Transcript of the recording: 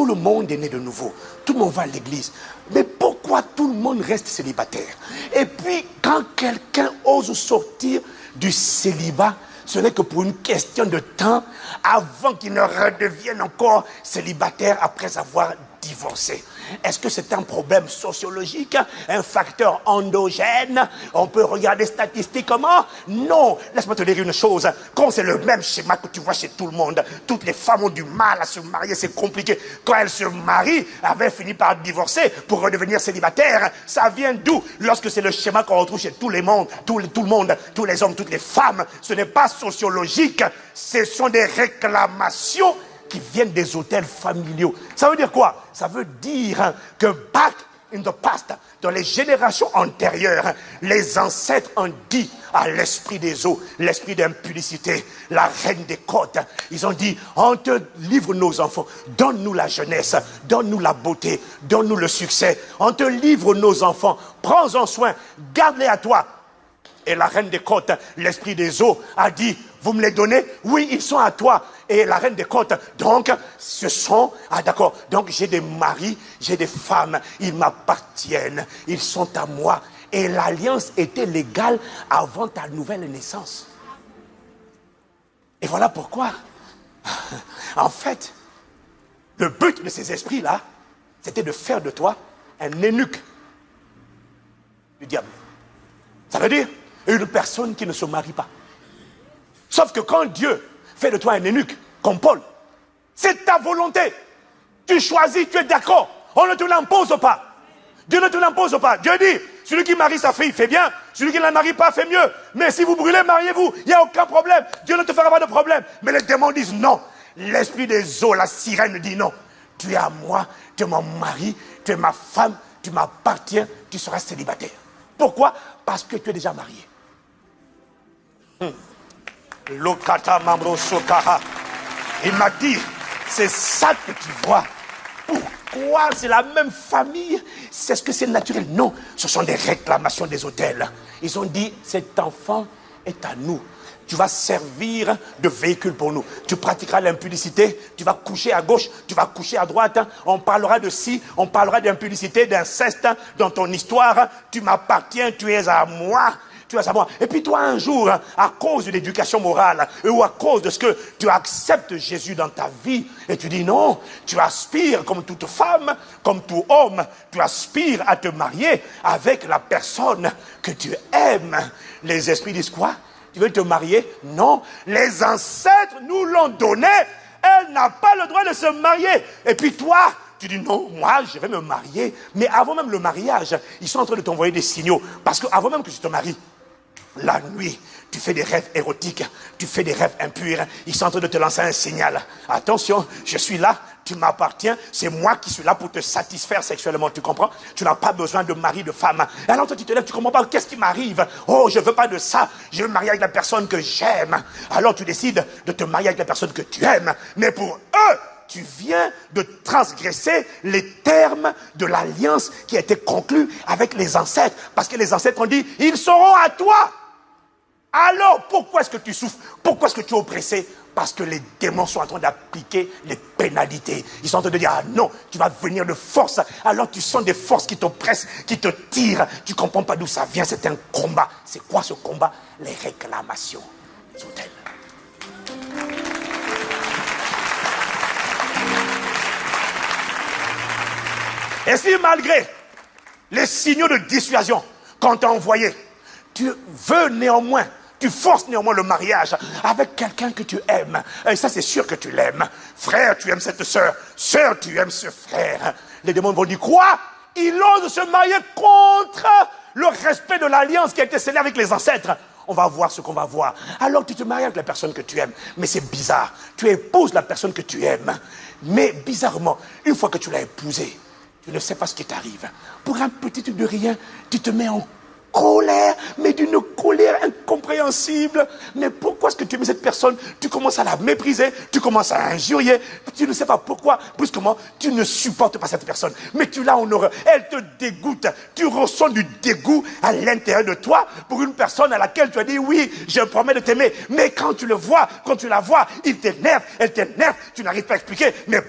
Tout le monde est né de nouveau. Tout le monde va à l'église. Mais pourquoi tout le monde reste célibataire? Et puis, quand quelqu'un ose sortir du célibat, ce n'est que pour une question de temps avant qu'il ne redevienne encore célibataire après avoir divorcé. Est-ce que c'est un problème sociologique, un facteur endogène? On peut regarder statistiquement? Non. Laisse-moi te dire une chose. Quand c'est le même schéma que tu vois chez tout le monde, toutes les femmes ont du mal à se marier, c'est compliqué. Quand elles se marient, avaient fini par divorcer pour redevenir célibataires. Ça vient d'où? Lorsque c'est le schéma qu'on retrouve chez tout le monde, tout le monde, tous les hommes, toutes les femmes, ce n'est pas sociologique, ce sont des réclamations qui viennent des hôtels familiaux. Ça veut dire quoi? Ça veut dire que back in the past, dans les générations antérieures, les ancêtres ont dit à l'esprit des eaux, l'esprit d'impudicité, la reine des côtes, ils ont dit, on te livre nos enfants, donne-nous la jeunesse, donne-nous la beauté, donne-nous le succès, on te livre nos enfants, prends-en soin, garde-les à toi. Et la reine des côtes, l'esprit des eaux, a dit, vous me les donnez? Oui, ils sont à toi. Et la reine des côtes, donc, ce sont... Ah d'accord, donc j'ai des maris, j'ai des femmes, ils m'appartiennent, ils sont à moi. Et l'alliance était légale avant ta nouvelle naissance. Et voilà pourquoi, en fait, le but de ces esprits-là, c'était de faire de toi un eunuque du diable. Ça veut dire une personne qui ne se marie pas. Sauf que quand Dieu fait de toi un eunuque, comme Paul, c'est ta volonté. Tu choisis, tu es d'accord. On ne te l'impose pas. Dieu ne te l'impose pas. Dieu dit, celui qui marie sa fille fait bien, celui qui ne la marie pas fait mieux. Mais si vous brûlez, mariez-vous. Il n'y a aucun problème. Dieu ne te fera pas de problème. Mais les démons disent non. L'esprit des eaux, la sirène dit non. Tu es à moi, tu es mon mari, tu es ma femme, tu m'appartiens, tu seras célibataire. Pourquoi? Parce que tu es déjà marié. Lokata Mamro Sokaha. Il m'a dit, c'est ça que tu vois. Pourquoi c'est la même famille? C'est ce que c'est naturel? Non, ce sont des réclamations des hôtels. Ils ont dit, cet enfant est à nous. Tu vas servir de véhicule pour nous. Tu pratiqueras l'impudicité, tu vas coucher à gauche, tu vas coucher à droite. On parlera de ci, on parlera d'impudicité, d'inceste dans ton histoire. Tu m'appartiens, tu es à moi. Tu es à moi. Et puis toi, un jour, à cause de l'éducation morale, ou à cause de ce que tu acceptes Jésus dans ta vie, et tu dis non, tu aspires comme toute femme, comme tout homme, tu aspires à te marier avec la personne que tu aimes. Les esprits disent quoi? Tu veux te marier? Non. Les ancêtres nous l'ont donné. Elle n'a pas le droit de se marier. Et puis toi, tu dis non, moi je vais me marier. Mais avant même le mariage, ils sont en train de t'envoyer des signaux. Parce qu'avant même que tu te maries, la nuit, tu fais des rêves érotiques, tu fais des rêves impurs. Ils sont en train de te lancer un signal. Attention, je suis là, tu m'appartiens, c'est moi qui suis là pour te satisfaire sexuellement, tu comprends? Tu n'as pas besoin de mari, de femme. Et alors toi tu te lèves, tu comprends pas, qu'est-ce qui m'arrive? Oh, je veux pas de ça, je veux me marier avec la personne que j'aime. Alors tu décides de te marier avec la personne que tu aimes. Mais pour eux, tu viens de transgresser les termes de l'alliance qui a été conclue avec les ancêtres. Parce que les ancêtres ont dit, ils seront à toi. Alors, pourquoi est-ce que tu souffres? Pourquoi est-ce que tu es oppressé? Parce que les démons sont en train d'appliquer les pénalités. Ils sont en train de dire, ah non, tu vas venir de force. Alors tu sens des forces qui t'oppressent, qui te tirent. Tu ne comprends pas d'où ça vient, c'est un combat. C'est quoi ce combat? Les réclamations des hôtels. Et si malgré les signaux de dissuasion qu'on t'a envoyés, tu veux néanmoins, tu forces néanmoins le mariage avec quelqu'un que tu aimes. Et ça, c'est sûr que tu l'aimes. Frère, tu aimes cette sœur. Sœur, tu aimes ce frère. Les démons vont dire quoi? Il ose se marier contre le respect de l'alliance qui a été scellée avec les ancêtres. On va voir ce qu'on va voir. Alors tu te maries avec la personne que tu aimes. Mais c'est bizarre. Tu épouses la personne que tu aimes. Mais bizarrement, une fois que tu l'as épousée, tu ne sais pas ce qui t'arrive. Pour un petit truc de rien, tu te mets en colère, mais d'une colère incompréhensible. Mais pourquoi est-ce que tu aimes cette personne? Tu commences à la mépriser, tu commences à injurier, tu ne sais pas pourquoi, brusquement, tu ne supportes pas cette personne. Mais tu l'as en horreur, elle te dégoûte, tu ressens du dégoût à l'intérieur de toi pour une personne à laquelle tu as dit oui, je promets de t'aimer. Mais quand tu le vois, quand tu la vois, il t'énerve, elle t'énerve, tu n'arrives pas à expliquer. Mais